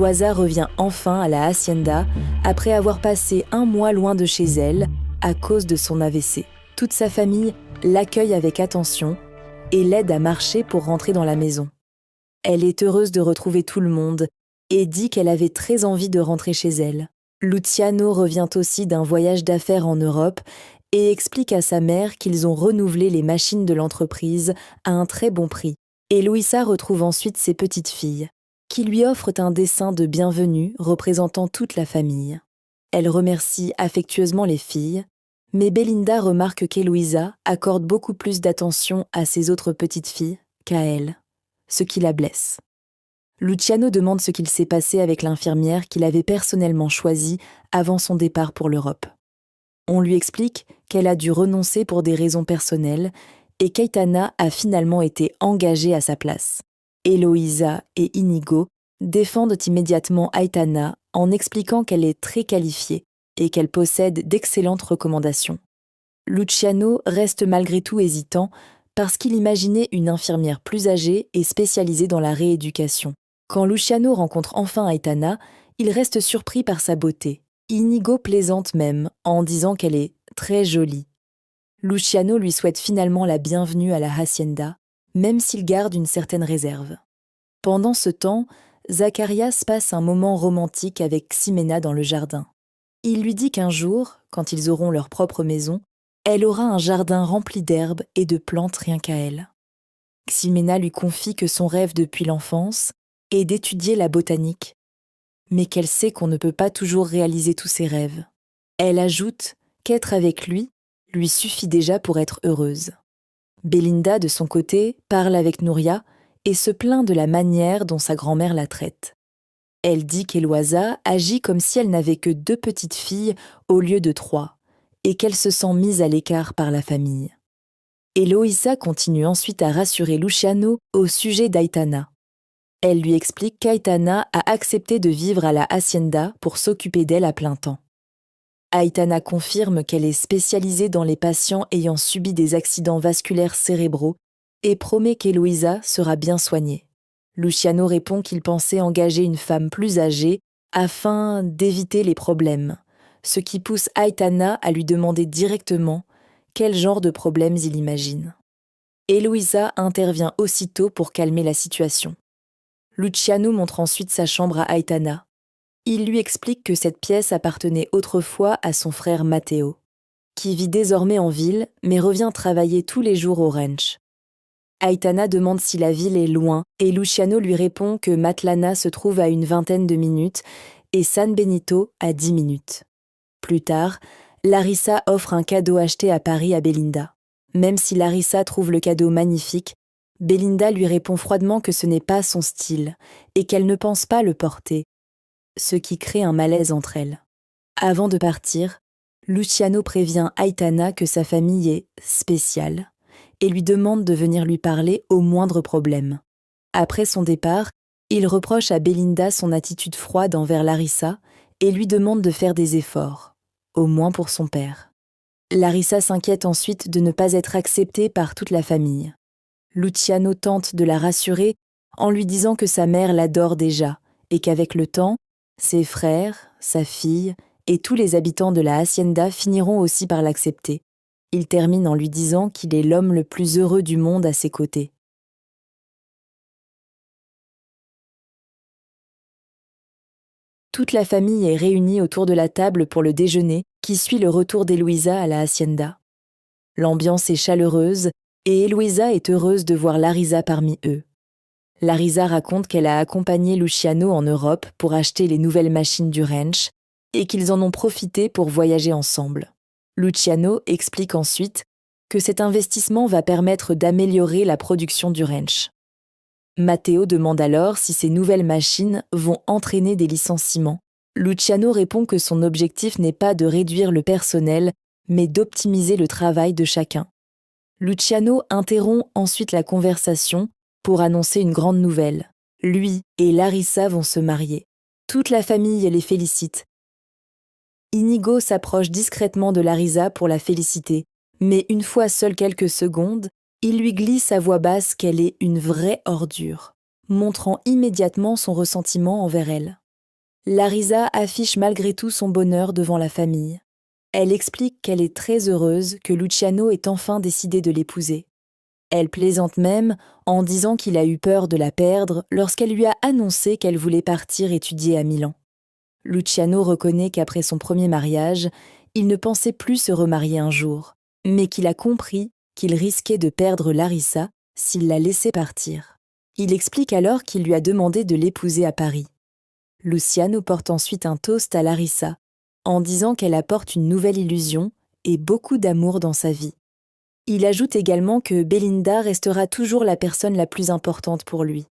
Eloisa revient enfin à la hacienda après avoir passé un mois loin de chez elle à cause de son AVC. Toute sa famille l'accueille avec attention et l'aide à marcher pour rentrer dans la maison. Elle est heureuse de retrouver tout le monde et dit qu'elle avait très envie de rentrer chez elle. Luciano revient aussi d'un voyage d'affaires en Europe et explique à sa mère qu'ils ont renouvelé les machines de l'entreprise à un très bon prix. Et Luisa retrouve ensuite ses petites filles, qui lui offrent un dessin de bienvenue représentant toute la famille. Elle remercie affectueusement les filles, mais Belinda remarque qu'Eloisa accorde beaucoup plus d'attention à ses autres petites filles qu'à elle, ce qui la blesse. Luciano demande ce qu'il s'est passé avec l'infirmière qu'il avait personnellement choisie avant son départ pour l'Europe. On lui explique qu'elle a dû renoncer pour des raisons personnelles et qu'Aitana a finalement été engagée à sa place. Eloisa et Inigo défendent immédiatement Aitana en expliquant qu'elle est très qualifiée et qu'elle possède d'excellentes recommandations. Luciano reste malgré tout hésitant parce qu'il imaginait une infirmière plus âgée et spécialisée dans la rééducation. Quand Luciano rencontre enfin Aitana, il reste surpris par sa beauté. Inigo plaisante même en disant qu'elle est très jolie. Luciano lui souhaite finalement la bienvenue à la hacienda, même s'il garde une certaine réserve. Pendant ce temps, Zacharias passe un moment romantique avec Ximena dans le jardin. Il lui dit qu'un jour, quand ils auront leur propre maison, elle aura un jardin rempli d'herbes et de plantes rien qu'à elle. Ximena lui confie que son rêve depuis l'enfance est d'étudier la botanique, mais qu'elle sait qu'on ne peut pas toujours réaliser tous ses rêves. Elle ajoute qu'être avec lui suffit déjà pour être heureuse. Belinda, de son côté, parle avec Nuria et se plaint de la manière dont sa grand-mère la traite. Elle dit qu'Eloisa agit comme si elle n'avait que 2 petites filles au lieu de 3, et qu'elle se sent mise à l'écart par la famille. Eloisa continue ensuite à rassurer Luciano au sujet d'Aitana. Elle lui explique qu'Aitana a accepté de vivre à la hacienda pour s'occuper d'elle à plein temps. Aitana confirme qu'elle est spécialisée dans les patients ayant subi des accidents vasculaires cérébraux et promet qu'Eloisa sera bien soignée. Luciano répond qu'il pensait engager une femme plus âgée afin d'éviter les problèmes, ce qui pousse Aitana à lui demander directement quel genre de problèmes il imagine. Eloisa intervient aussitôt pour calmer la situation. Luciano montre ensuite sa chambre à Aitana. Il lui explique que cette pièce appartenait autrefois à son frère Matteo, qui vit désormais en ville mais revient travailler tous les jours au ranch. Aitana demande si la ville est loin et Luciano lui répond que Matlana se trouve à une 20aine de minutes et San Benito à 10 minutes. Plus tard, Larissa offre un cadeau acheté à Paris à Belinda. Même si Larissa trouve le cadeau magnifique, Belinda lui répond froidement que ce n'est pas son style et qu'elle ne pense pas le porter, ce qui crée un malaise entre elles. Avant de partir, Luciano prévient Aitana que sa famille est spéciale et lui demande de venir lui parler au moindre problème. Après son départ, il reproche à Belinda son attitude froide envers Larissa et lui demande de faire des efforts, au moins pour son père. Larissa s'inquiète ensuite de ne pas être acceptée par toute la famille. Luciano tente de la rassurer en lui disant que sa mère l'adore déjà et qu'avec le temps, ses frères, sa fille et tous les habitants de la hacienda finiront aussi par l'accepter. Il termine en lui disant qu'il est l'homme le plus heureux du monde à ses côtés. Toute la famille est réunie autour de la table pour le déjeuner qui suit le retour d'Eloisa à la hacienda. L'ambiance est chaleureuse et Eloisa est heureuse de voir Larissa parmi eux. Larissa raconte qu'elle a accompagné Luciano en Europe pour acheter les nouvelles machines du ranch et qu'ils en ont profité pour voyager ensemble. Luciano explique ensuite que cet investissement va permettre d'améliorer la production du ranch. Matteo demande alors si ces nouvelles machines vont entraîner des licenciements. Luciano répond que son objectif n'est pas de réduire le personnel, mais d'optimiser le travail de chacun. Luciano interrompt ensuite la conversation pour annoncer une grande nouvelle. Lui et Larissa vont se marier. Toute la famille les félicite. Inigo s'approche discrètement de Larissa pour la féliciter, mais une fois seul quelques secondes, il lui glisse à voix basse qu'elle est une vraie ordure, montrant immédiatement son ressentiment envers elle. Larisa affiche malgré tout son bonheur devant la famille. Elle explique qu'elle est très heureuse que Luciano ait enfin décidé de l'épouser. Elle plaisante même en disant qu'il a eu peur de la perdre lorsqu'elle lui a annoncé qu'elle voulait partir étudier à Milan. Luciano reconnaît qu'après son premier mariage, il ne pensait plus se remarier un jour, mais qu'il a compris qu'il risquait de perdre Larisa s'il la laissait partir. Il explique alors qu'il lui a demandé de l'épouser à Paris. Luciano porte ensuite un toast à Larisa, en disant qu'elle apporte une nouvelle illusion et beaucoup d'amour dans sa vie. Il ajoute également que Belinda restera toujours la personne la plus importante pour lui.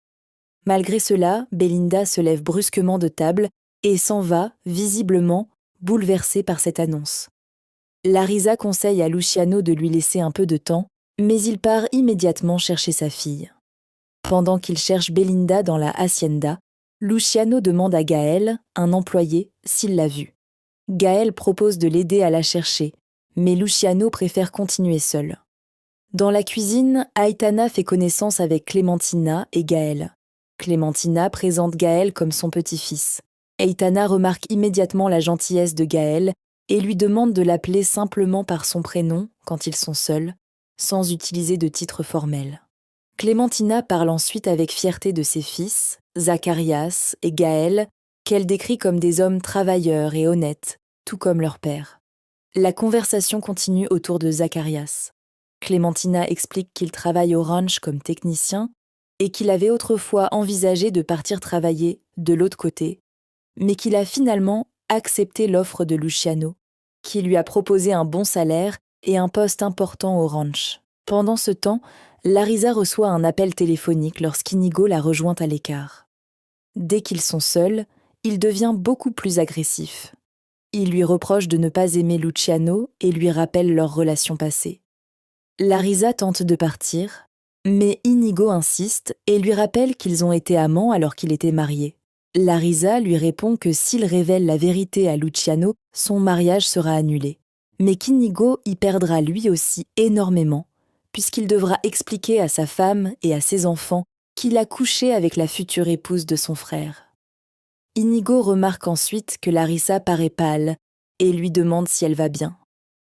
Malgré cela, Belinda se lève brusquement de table et s'en va, visiblement, bouleversée par cette annonce. Larisa conseille à Luciano de lui laisser un peu de temps, mais il part immédiatement chercher sa fille. Pendant qu'il cherche Belinda dans la hacienda, Luciano demande à Gaël, un employé, s'il l'a vue. Gaël propose de l'aider à la chercher, mais Luciano préfère continuer seul. Dans la cuisine, Aitana fait connaissance avec Clementina et Gaël. Clementina présente Gaël comme son petit-fils. Aitana remarque immédiatement la gentillesse de Gaël et lui demande de l'appeler simplement par son prénom quand ils sont seuls, sans utiliser de titre formel. Clementina parle ensuite avec fierté de ses fils, Zacharias et Gaël, qu'elle décrit comme des hommes travailleurs et honnêtes, tout comme leur père. La conversation continue autour de Zacharias. Clementina explique qu'il travaille au ranch comme technicien et qu'il avait autrefois envisagé de partir travailler de l'autre côté, mais qu'il a finalement accepté l'offre de Luciano, qui lui a proposé un bon salaire et un poste important au ranch. Pendant ce temps, Larisa reçoit un appel téléphonique lorsqu'Inigo la rejoint à l'écart. Dès qu'ils sont seuls, il devient beaucoup plus agressif. Il lui reproche de ne pas aimer Luciano et lui rappelle leur relation passée. Larisa tente de partir, mais Inigo insiste et lui rappelle qu'ils ont été amants alors qu'il était marié. Larisa lui répond que s'il révèle la vérité à Luciano, son mariage sera annulé. Mais qu'Inigo y perdra lui aussi énormément, puisqu'il devra expliquer à sa femme et à ses enfants qu'il a couché avec la future épouse de son frère. Inigo remarque ensuite que Larisa paraît pâle et lui demande si elle va bien.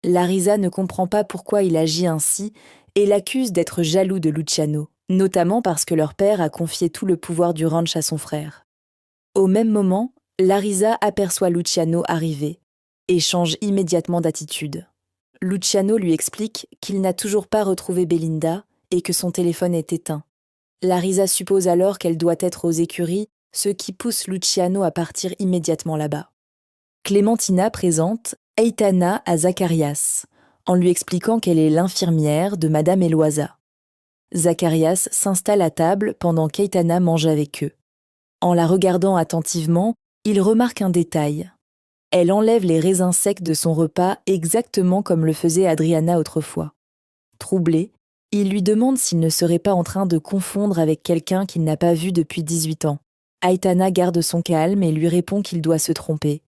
Larisa ne comprend pas pourquoi il agit ainsi et l'accuse d'être jaloux de Luciano, notamment parce que leur père a confié tout le pouvoir du ranch à son frère. Au même moment, Larisa aperçoit Luciano arriver et change immédiatement d'attitude. Luciano lui explique qu'il n'a toujours pas retrouvé Belinda et que son téléphone est éteint. Larisa suppose alors qu'elle doit être aux écuries, ce qui pousse Luciano à partir immédiatement là-bas. Clementina présente Aitana à Zacharias, en lui expliquant qu'elle est l'infirmière de Madame Eloisa. Zacharias s'installe à table pendant qu'Aitana mange avec eux. En la regardant attentivement, il remarque un détail. Elle enlève les raisins secs de son repas exactement comme le faisait Adriana autrefois. Troublé, il lui demande s'il ne serait pas en train de confondre avec quelqu'un qu'il n'a pas vu depuis 18 ans. Aitana garde son calme et lui répond qu'il doit se tromper.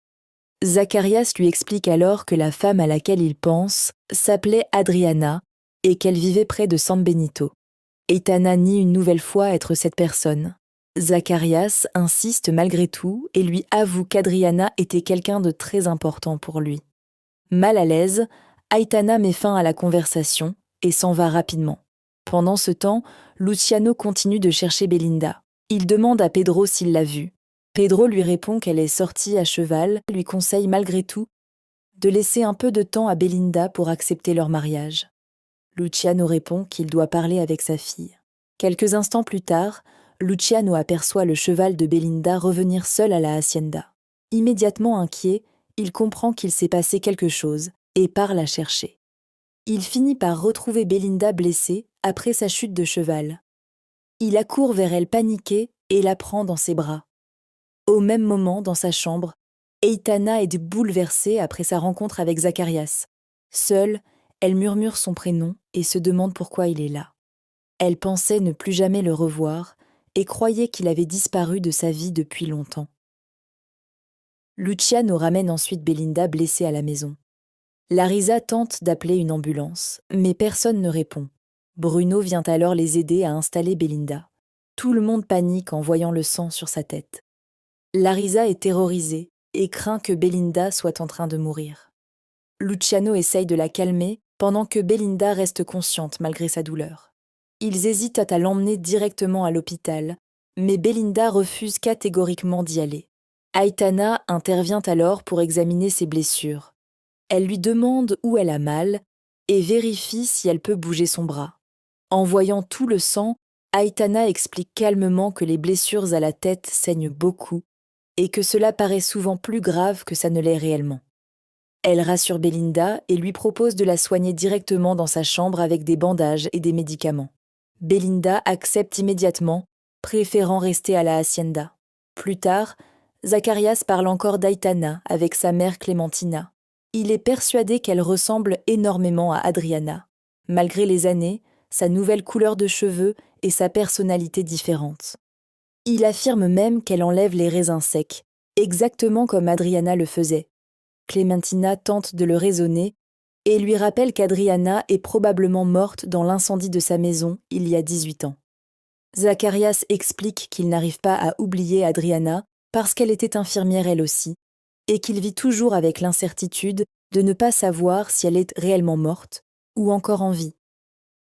Zacharias lui explique alors que la femme à laquelle il pense s'appelait Adriana et qu'elle vivait près de San Benito. Aitana nie une nouvelle fois être cette personne. Zacharias insiste malgré tout et lui avoue qu'Adriana était quelqu'un de très important pour lui. Mal à l'aise, Aitana met fin à la conversation et s'en va rapidement. Pendant ce temps, Luciano continue de chercher Belinda. Il demande à Pedro s'il l'a vue. Pedro lui répond qu'elle est sortie à cheval, lui conseille malgré tout de laisser un peu de temps à Belinda pour accepter leur mariage. Luciano répond qu'il doit parler avec sa fille. Quelques instants plus tard, Luciano aperçoit le cheval de Belinda revenir seul à la hacienda. Immédiatement inquiet, il comprend qu'il s'est passé quelque chose et part la chercher. Il finit par retrouver Belinda blessée après sa chute de cheval. Il accourt vers elle paniqué et la prend dans ses bras. Au même moment, dans sa chambre, Aitana est bouleversée après sa rencontre avec Zacharias. Seule, elle murmure son prénom et se demande pourquoi il est là. Elle pensait ne plus jamais le revoir et croyait qu'il avait disparu de sa vie depuis longtemps. Luciano ramène ensuite Belinda blessée à la maison. Larisa tente d'appeler une ambulance, mais personne ne répond. Bruno vient alors les aider à installer Belinda. Tout le monde panique en voyant le sang sur sa tête. Larisa est terrorisée et craint que Belinda soit en train de mourir. Luciano essaye de la calmer pendant que Belinda reste consciente malgré sa douleur. Ils hésitent à l'emmener directement à l'hôpital, mais Belinda refuse catégoriquement d'y aller. Aitana intervient alors pour examiner ses blessures. Elle lui demande où elle a mal et vérifie si elle peut bouger son bras. En voyant tout le sang, Aitana explique calmement que les blessures à la tête saignent beaucoup et que cela paraît souvent plus grave que ça ne l'est réellement. Elle rassure Belinda et lui propose de la soigner directement dans sa chambre avec des bandages et des médicaments. Belinda accepte immédiatement, préférant rester à la hacienda. Plus tard, Zacharias parle encore d'Aitana avec sa mère Clementina. Il est persuadé qu'elle ressemble énormément à Adriana, malgré les années, sa nouvelle couleur de cheveux et sa personnalité différente. Il affirme même qu'elle enlève les raisins secs, exactement comme Adriana le faisait. Clementina tente de le raisonner et lui rappelle qu'Adriana est probablement morte dans l'incendie de sa maison il y a 18 ans. Zacharias explique qu'il n'arrive pas à oublier Adriana parce qu'elle était infirmière elle aussi, et qu'il vit toujours avec l'incertitude de ne pas savoir si elle est réellement morte ou encore en vie.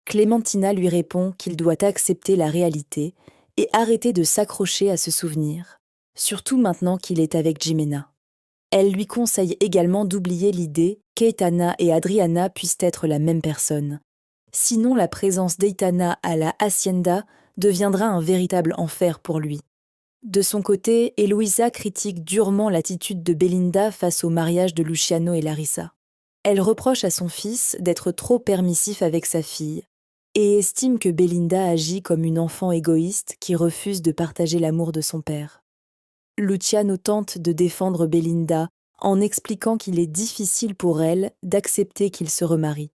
Clementina lui répond qu'il doit accepter la réalité et arrêter de s'accrocher à ce souvenir, surtout maintenant qu'il est avec Jimena. Elle lui conseille également d'oublier l'idée qu'Aitana et Adriana puissent être la même personne. Sinon, la présence d'Aitana à la hacienda deviendra un véritable enfer pour lui. De son côté, Eloisa critique durement l'attitude de Belinda face au mariage de Luciano et Larisa. Elle reproche à son fils d'être trop permissif avec sa fille et estime que Belinda agit comme une enfant égoïste qui refuse de partager l'amour de son père. Luciano tente de défendre Belinda en expliquant qu'il est difficile pour elle d'accepter qu'il se remarie.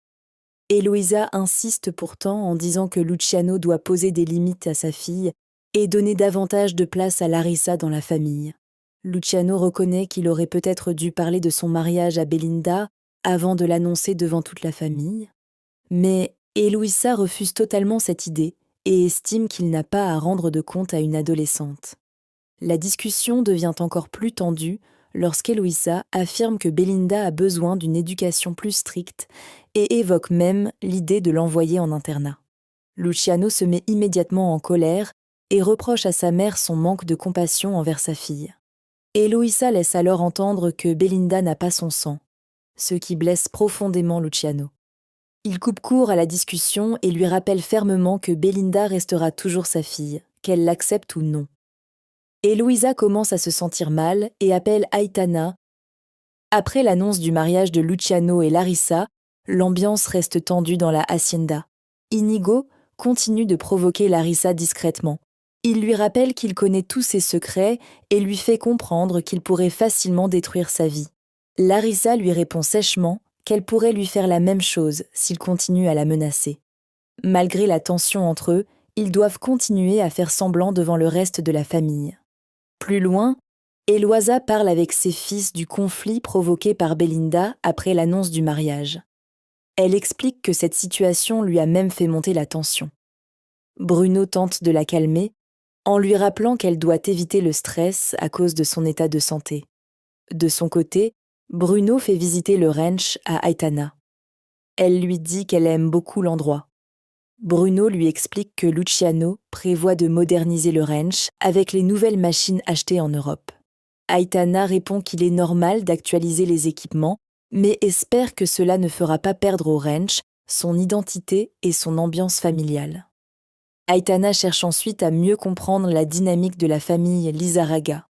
Eloisa insiste pourtant en disant que Luciano doit poser des limites à sa fille et donner davantage de place à Larisa dans la famille. Luciano reconnaît qu'il aurait peut-être dû parler de son mariage à Belinda avant de l'annoncer devant toute la famille. Mais Eloisa refuse totalement cette idée et estime qu'il n'a pas à rendre de compte à une adolescente. La discussion devient encore plus tendue lorsqu'Eloisa affirme que Belinda a besoin d'une éducation plus stricte et évoque même l'idée de l'envoyer en internat. Luciano se met immédiatement en colère et reproche à sa mère son manque de compassion envers sa fille. Eloisa laisse alors entendre que Belinda n'a pas son sang, ce qui blesse profondément Luciano. Il coupe court à la discussion et lui rappelle fermement que Belinda restera toujours sa fille, qu'elle l'accepte ou non. Eloisa commence à se sentir mal et appelle Aitana. Après l'annonce du mariage de Luciano et Larisa, l'ambiance reste tendue dans la hacienda. Inigo continue de provoquer Larisa discrètement. Il lui rappelle qu'il connaît tous ses secrets et lui fait comprendre qu'il pourrait facilement détruire sa vie. Larisa lui répond sèchement qu'elle pourrait lui faire la même chose s'il continue à la menacer. Malgré la tension entre eux, ils doivent continuer à faire semblant devant le reste de la famille. Plus loin, Eloisa parle avec ses fils du conflit provoqué par Belinda après l'annonce du mariage. Elle explique que cette situation lui a même fait monter la tension. Bruno tente de la calmer en lui rappelant qu'elle doit éviter le stress à cause de son état de santé. De son côté, Bruno fait visiter le ranch à Aitana. Elle lui dit qu'elle aime beaucoup l'endroit. Bruno lui explique que Luciano prévoit de moderniser le ranch avec les nouvelles machines achetées en Europe. Aitana répond qu'il est normal d'actualiser les équipements, mais espère que cela ne fera pas perdre au ranch son identité et son ambiance familiale. Aitana cherche ensuite à mieux comprendre la dynamique de la famille Lizarraga.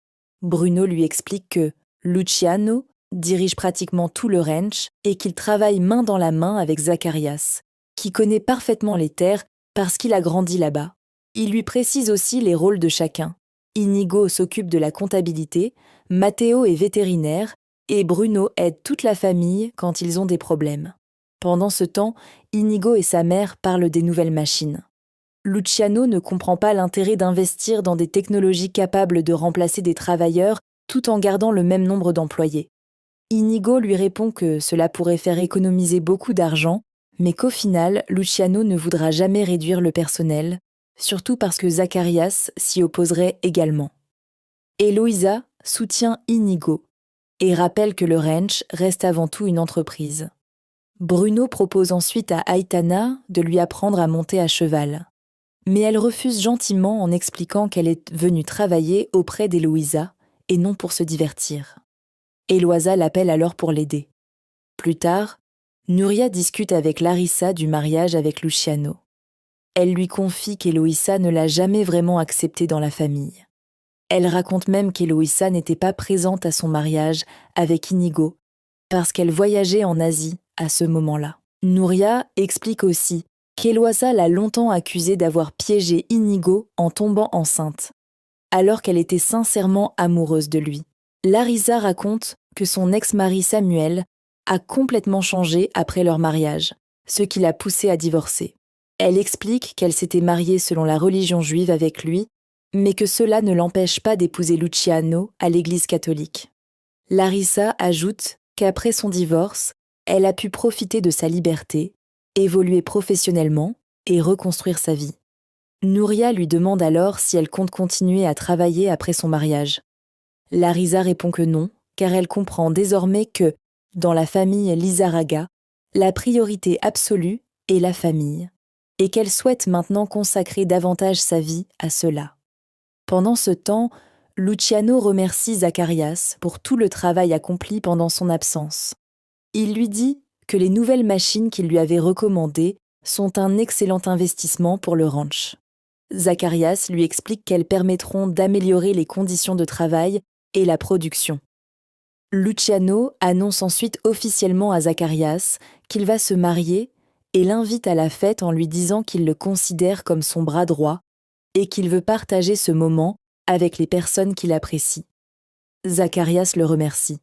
Bruno lui explique que Luciano dirige pratiquement tout le ranch et qu'il travaille main dans la main avec Zacharias, qui connaît parfaitement les terres parce qu'il a grandi là-bas. Il lui précise aussi les rôles de chacun. Inigo s'occupe de la comptabilité, Matteo est vétérinaire et Bruno aide toute la famille quand ils ont des problèmes. Pendant ce temps, Inigo et sa mère parlent des nouvelles machines. Luciano ne comprend pas l'intérêt d'investir dans des technologies capables de remplacer des travailleurs tout en gardant le même nombre d'employés. Inigo lui répond que cela pourrait faire économiser beaucoup d'argent, mais qu'au final, Luciano ne voudra jamais réduire le personnel, surtout parce que Zacharias s'y opposerait également. Eloïsa soutient Inigo et rappelle que le ranch reste avant tout une entreprise. Bruno propose ensuite à Aitana de lui apprendre à monter à cheval. Mais elle refuse gentiment en expliquant qu'elle est venue travailler auprès d'Eloïsa et non pour se divertir. Eloïsa l'appelle alors pour l'aider. Plus tard, Nuria discute avec Larissa du mariage avec Luciano. Elle lui confie qu'Eloïsa ne l'a jamais vraiment acceptée dans la famille. Elle raconte même qu'Eloïsa n'était pas présente à son mariage avec Inigo parce qu'elle voyageait en Asie à ce moment-là. Nuria explique aussi qu'Eloïsa l'a longtemps accusée d'avoir piégé Inigo en tombant enceinte, alors qu'elle était sincèrement amoureuse de lui. Larissa raconte que son ex-mari Samuel a complètement changé après leur mariage, ce qui l'a poussée à divorcer. Elle explique qu'elle s'était mariée selon la religion juive avec lui, mais que cela ne l'empêche pas d'épouser Luciano à l'église catholique. Larissa ajoute qu'après son divorce, elle a pu profiter de sa liberté, évoluer professionnellement et reconstruire sa vie. Nuria lui demande alors si elle compte continuer à travailler après son mariage. Larissa répond que non, car elle comprend désormais que, dans la famille Lizarraga, la priorité absolue est la famille, et qu'elle souhaite maintenant consacrer davantage sa vie à cela. Pendant ce temps, Luciano remercie Zacharias pour tout le travail accompli pendant son absence. Il lui dit que les nouvelles machines qu'il lui avait recommandées sont un excellent investissement pour le ranch. Zacharias lui explique qu'elles permettront d'améliorer les conditions de travail et la production. Luciano annonce ensuite officiellement à Zacharias qu'il va se marier et l'invite à la fête en lui disant qu'il le considère comme son bras droit et qu'il veut partager ce moment avec les personnes qu'il apprécie. Zacharias le remercie.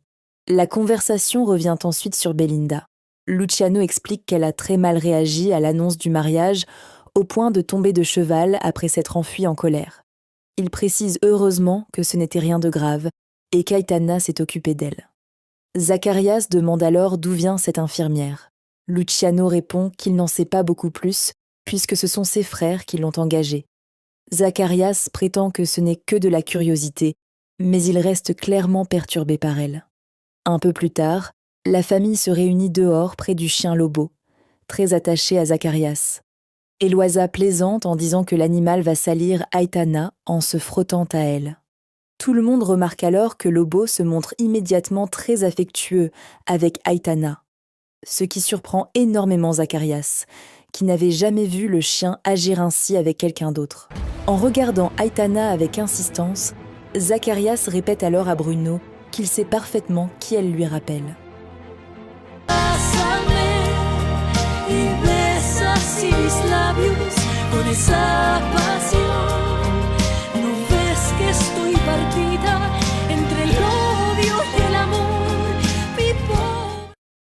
La conversation revient ensuite sur Belinda. Luciano explique qu'elle a très mal réagi à l'annonce du mariage, au point de tomber de cheval après s'être enfuie en colère. Il précise heureusement que ce n'était rien de grave et qu'Aitana s'est occupée d'elle. Zacharias demande alors d'où vient cette infirmière. Luciano répond qu'il n'en sait pas beaucoup plus, puisque ce sont ses frères qui l'ont engagée. Zacharias prétend que ce n'est que de la curiosité, mais il reste clairement perturbé par elle. Un peu plus tard, la famille se réunit dehors près du chien Lobo, très attaché à Zacharias. Eloïsa plaisante en disant que l'animal va salir Aitana en se frottant à elle. Tout le monde remarque alors que Lobo se montre immédiatement très affectueux avec Aitana, ce qui surprend énormément Zacharias, qui n'avait jamais vu le chien agir ainsi avec quelqu'un d'autre. En regardant Aitana avec insistance, Zacharias répète alors à Bruno qu'il sait parfaitement qui elle lui rappelle. Y besa mis labios con esa